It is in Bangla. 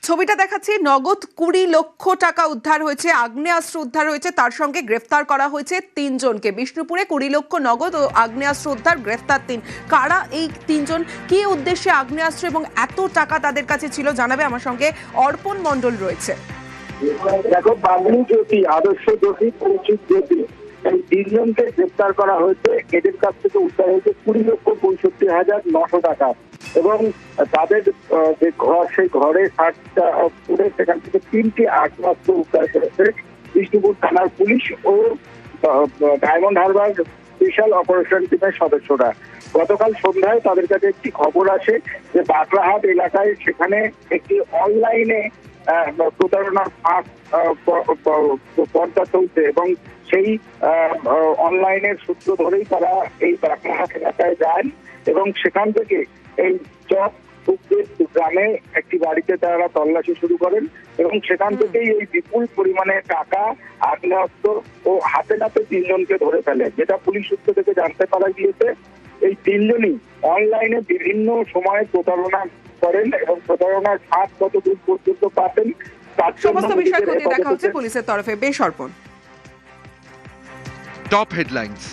ছবিটা দেখাচ্ছি, নগদ 20 লক্ষ টাকা উদ্ধার হয়েছে, আগ্নেয়াস্ত্র উদ্ধার হয়েছে, তার সঙ্গে গ্রেফতার করা হয়েছে 3 জনকে। বিষ্ণুপুরে 20 লক্ষ নগদ ও আগ্নেয়াস্ত্র উদ্ধার, গ্রেফতার 3। কারা এই 3 জন, কি উদ্দেশ্যে আগ্নেয়াস্ত্র এবং এত টাকা তাদের কাছে ছিল, জানাবে আমার সঙ্গে অর্পণ মণ্ডল রয়েছে। দেখো, বাবলু জ্যোতি, আদর্শ জ্যোতি, পরিচিত জ্যোতি, এই 3 জনকে গ্রেপ্তার করা হয়েছে। এদের কাছ থেকে উদ্ধার হয়েছে 20,65,900 টাকা এবং তাদের যে ঘর, সেই ঘরে পুড়ে সেখান থেকে 3টি আগ্নেয়াস্ত্র উদ্ধার করেছে বিষ্ণুপুর থানার পুলিশ ও ডায়মন্ড হারবার স্পেশাল অপারেশন টিমের সদস্যরা। গতকাল সন্ধ্যায় তাদের কাছে একটি খবর আসে যে বাগলাহাট এলাকায় সেখানে একটি অনলাইনে প্রতারণার ফাঁদ পর্দা চলছে এবং সেই অনলাইনের সূত্র ধরেই তারা এই বাগলাহাট এলাকায় যান এবং সেখান থেকে এই চক গ্রামে একটি বাড়িতে তারা তল্লাশি শুরু করেন এবং সেখান থেকেই এই বিপুল পরিমাণে টাকা, আগ্নেয়াস্ত্র ও হাতে নাতে 3 জনকে ধরে ফেলে। যেটা পুলিশ সূত্র থেকে জানতে পারা গিয়েছে, এই 3 জনই অনলাইনে বিভিন্ন সময়ে প্রতারণা করেন এবং প্রতারণার ফাঁদ কত দূর পর্যন্ত পাতেন তার সমস্ত বিষয় খতিয়ে দেখা হচ্ছে পুলিশের তরফে। বেশ অর্পণ। Top headlines.